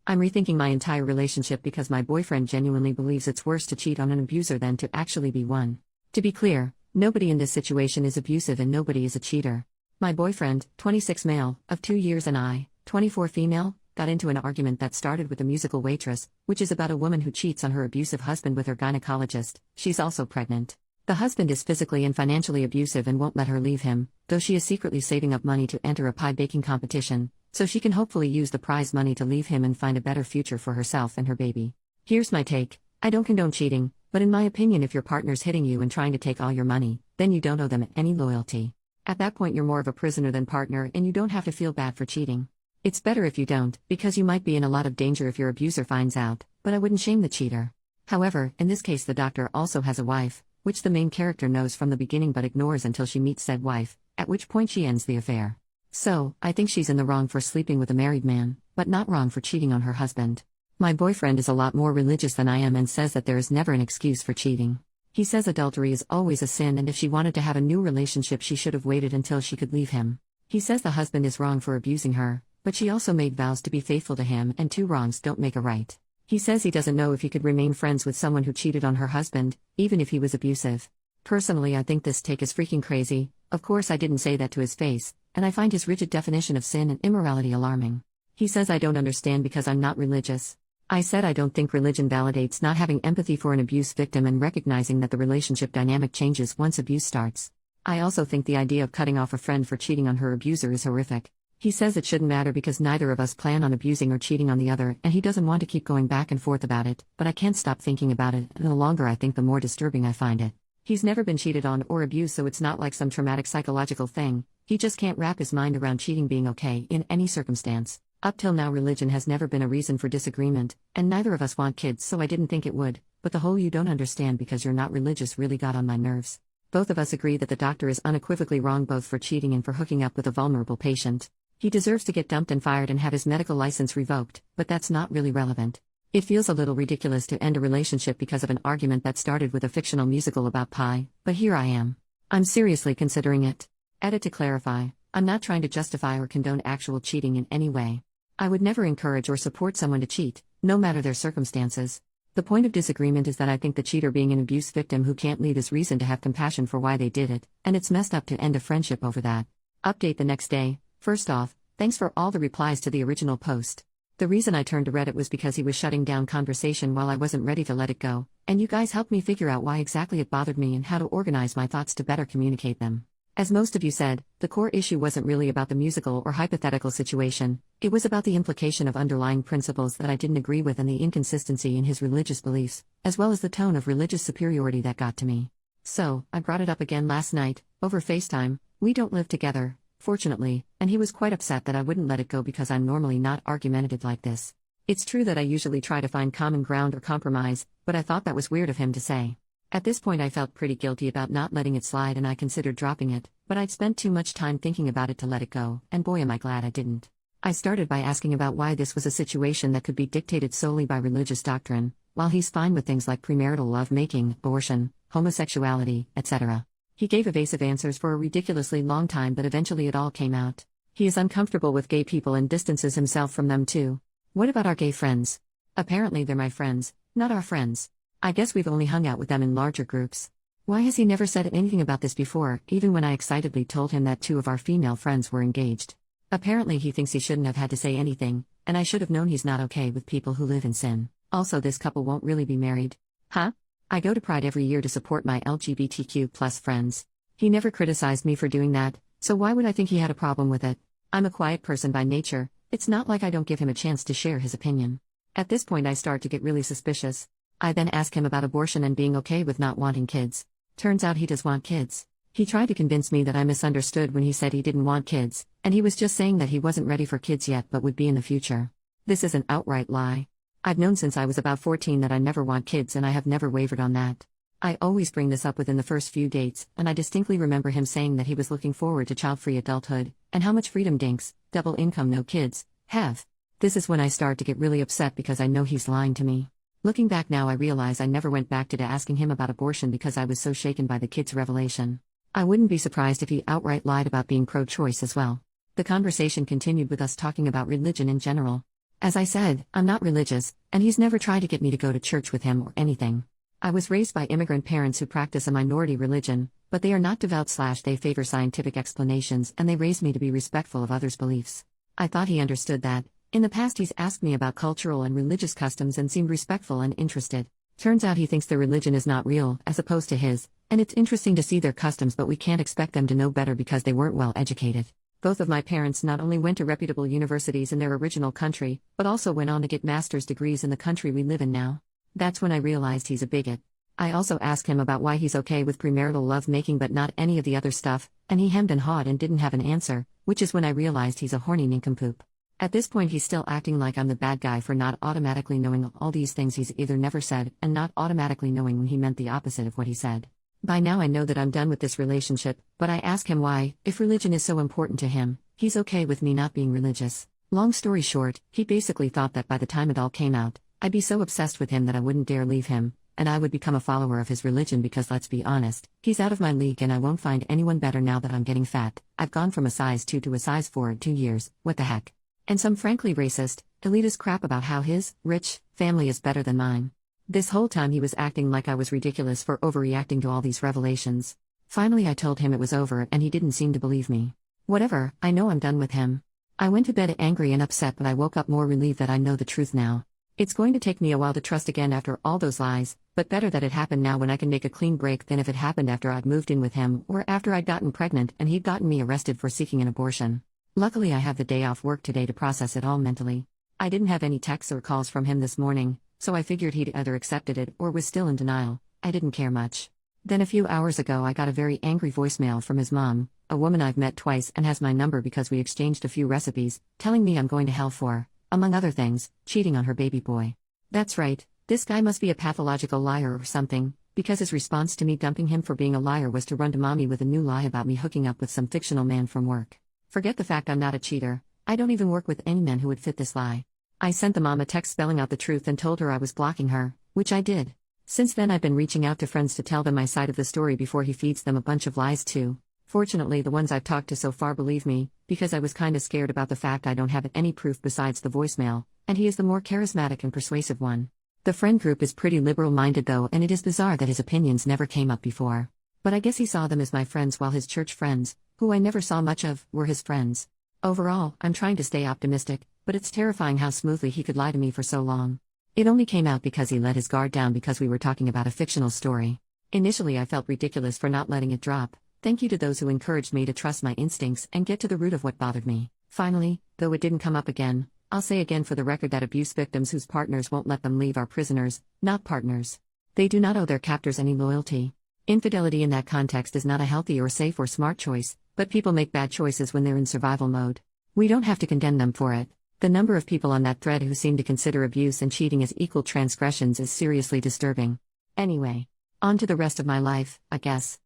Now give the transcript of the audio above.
I'm rethinking my entire relationship because my boyfriend genuinely believes it's worse to cheat on an abuser than to actually be one. To be clear, nobody in this situation is abusive and nobody is a cheater. My boyfriend, 26 male, of 2 years, and I, 24 female, got into an argument that started with a musical waitress, which is about a woman who cheats on her abusive husband with her gynecologist. She's also pregnant. The husband is physically and financially abusive and won't let her leave him, though she is secretly saving up money to enter a pie baking competition, so she can hopefully use the prize money to leave him and find a better future for herself and her baby. Here's my take. I don't condone cheating, but in my opinion, if your partner's hitting you and trying to take all your money, then you don't owe them any loyalty. At that point, you're more of a prisoner than partner, and you don't have to feel bad for cheating. It's better if you don't, because you might be in a lot of danger if your abuser finds out, but I wouldn't shame the cheater. However, in this case, the doctor also has a wife, which the main character knows from the beginning but ignores until she meets said wife, at which point she ends the affair. So, I think she's in the wrong for sleeping with a married man, but not wrong for cheating on her husband. My boyfriend is a lot more religious than I am and says that there is never an excuse for cheating. He says adultery is always a sin, and if she wanted to have a new relationship, she should have waited until she could leave him. He says the husband is wrong for abusing her, but she also made vows to be faithful to him, and two wrongs don't make a right. He says he doesn't know if he could remain friends with someone who cheated on her husband, even if he was abusive. Personally, I think this take is freaking crazy. Of course, I didn't say that to his face, and I find his rigid definition of sin and immorality alarming. He says I don't understand because I'm not religious. I said I don't think religion validates not having empathy for an abuse victim and recognizing that the relationship dynamic changes once abuse starts. I also think the idea of cutting off a friend for cheating on her abuser is horrific. He says it shouldn't matter because neither of us plan on abusing or cheating on the other, and he doesn't want to keep going back and forth about it, but I can't stop thinking about it, and the longer I think, the more disturbing I find it. He's never been cheated on or abused, so it's not like some traumatic psychological thing. He just can't wrap his mind around cheating being okay in any circumstance. Up till now, religion has never been a reason for disagreement, and neither of us want kids, so I didn't think it would, but the whole "you don't understand because you're not religious" really got on my nerves. Both of us agree that the doctor is unequivocally wrong both for cheating and for hooking up with a vulnerable patient. He deserves to get dumped and fired and have his medical license revoked, but that's not really relevant. It feels a little ridiculous to end a relationship because of an argument that started with a fictional musical about pie, but here I am. I'm seriously considering it. Edit to clarify, I'm not trying to justify or condone actual cheating in any way. I would never encourage or support someone to cheat, no matter their circumstances. The point of disagreement is that I think the cheater being an abuse victim who can't leave is reason to have compassion for why they did it, and it's messed up to end a friendship over that. Update the next day. First off, thanks for all the replies to the original post. The reason I turned to Reddit was because he was shutting down conversation while I wasn't ready to let it go, and you guys helped me figure out why exactly it bothered me and how to organize my thoughts to better communicate them. As most of you said, the core issue wasn't really about the musical or hypothetical situation, it was about the implication of underlying principles that I didn't agree with and the inconsistency in his religious beliefs, as well as the tone of religious superiority that got to me. So, I brought it up again last night, over FaceTime. We don't live together, fortunately, and he was quite upset that I wouldn't let it go because I'm normally not argumentative like this. It's true that I usually try to find common ground or compromise, but I thought that was weird of him to say. At this point I felt pretty guilty about not letting it slide and I considered dropping it, but I'd spent too much time thinking about it to let it go, and boy am I glad I didn't. I started by asking about why this was a situation that could be dictated solely by religious doctrine, while he's fine with things like premarital love-making, abortion, homosexuality, etc. He gave evasive answers for a ridiculously long time, but eventually it all came out. He is uncomfortable with gay people and distances himself from them too. What about our gay friends? Apparently they're my friends, not our friends. I guess we've only hung out with them in larger groups. Why has he never said anything about this before, even when I excitedly told him that 2 of our female friends were engaged? Apparently he thinks he shouldn't have had to say anything, and I should have known he's not okay with people who live in sin. Also, this couple won't really be married. Huh? I go to Pride every year to support my LGBTQ+ friends. He never criticized me for doing that, so why would I think he had a problem with it? I'm a quiet person by nature, it's not like I don't give him a chance to share his opinion. At this point I start to get really suspicious. I then ask him about abortion and being okay with not wanting kids. Turns out he does want kids. He tried to convince me that I misunderstood when he said he didn't want kids, and he was just saying that he wasn't ready for kids yet but would be in the future. This is an outright lie. I've known since I was about 14 that I never want kids, and I have never wavered on that. I always bring this up within the first few dates, and I distinctly remember him saying that he was looking forward to child-free adulthood, and how much freedom dinks, double income no kids, have. This is when I start to get really upset because I know he's lying to me. Looking back now, I realize I never went back to asking him about abortion because I was so shaken by the kid's revelation. I wouldn't be surprised if he outright lied about being pro-choice as well. The conversation continued with us talking about religion in general. As I said, I'm not religious, and he's never tried to get me to go to church with him or anything. I was raised by immigrant parents who practice a minority religion, but they are not devout/they favor scientific explanations, and they raised me to be respectful of others' beliefs. I thought he understood that. In the past he's asked me about cultural and religious customs and seemed respectful and interested. Turns out he thinks their religion is not real, as opposed to his, and it's interesting to see their customs, but we can't expect them to know better because they weren't well educated. Both of my parents not only went to reputable universities in their original country, but also went on to get master's degrees in the country we live in now. That's when I realized he's a bigot. I also asked him about why he's okay with premarital lovemaking but not any of the other stuff, and he hemmed and hawed and didn't have an answer, which is when I realized he's a horny nincompoop. At this point he's still acting like I'm the bad guy for not automatically knowing all these things he's either never said and not automatically knowing when he meant the opposite of what he said. By now I know that I'm done with this relationship, but I ask him why, if religion is so important to him, he's okay with me not being religious. Long story short, he basically thought that by the time it all came out, I'd be so obsessed with him that I wouldn't dare leave him, and I would become a follower of his religion because let's be honest, he's out of my league and I won't find anyone better now that I'm getting fat. I've gone from a size 2 to a size 4 in 2 years, what the heck? And some frankly racist, elitist crap about how his, rich, family is better than mine. This whole time he was acting like I was ridiculous for overreacting to all these revelations. Finally I told him it was over and he didn't seem to believe me. Whatever, I know I'm done with him. I went to bed angry and upset, but I woke up more relieved that I know the truth now. It's going to take me a while to trust again after all those lies, but better that it happened now when I can make a clean break than if it happened after I'd moved in with him or after I'd gotten pregnant and he'd gotten me arrested for seeking an abortion. Luckily I have the day off work today to process it all mentally. I didn't have any texts or calls from him this morning, so I figured he'd either accepted it or was still in denial. I didn't care much. Then a few hours ago I got a very angry voicemail from his mom, a woman I've met twice and has my number because we exchanged a few recipes, telling me I'm going to hell for, among other things, cheating on her baby boy. That's right, this guy must be a pathological liar or something, because his response to me dumping him for being a liar was to run to mommy with a new lie about me hooking up with some fictional man from work. Forget the fact I'm not a cheater, I don't even work with any men who would fit this lie. I sent the mom a text spelling out the truth and told her I was blocking her, which I did. Since then I've been reaching out to friends to tell them my side of the story before he feeds them a bunch of lies too. Fortunately the ones I've talked to so far believe me, because I was kinda scared about the fact I don't have any proof besides the voicemail, and he is the more charismatic and persuasive one. The friend group is pretty liberal-minded though, and it is bizarre that his opinions never came up before. But I guess he saw them as my friends while his church friends, who I never saw much of, were his friends. Overall, I'm trying to stay optimistic, but it's terrifying how smoothly he could lie to me for so long. It only came out because he let his guard down because we were talking about a fictional story. Initially I felt ridiculous for not letting it drop. Thank you to those who encouraged me to trust my instincts and get to the root of what bothered me. Finally, though it didn't come up again, I'll say again for the record that abuse victims whose partners won't let them leave are prisoners, not partners. They do not owe their captors any loyalty. Infidelity in that context is not a healthy or safe or smart choice, but people make bad choices when they're in survival mode. We don't have to condemn them for it. The number of people on that thread who seem to consider abuse and cheating as equal transgressions is seriously disturbing. Anyway, on to the rest of my life, I guess.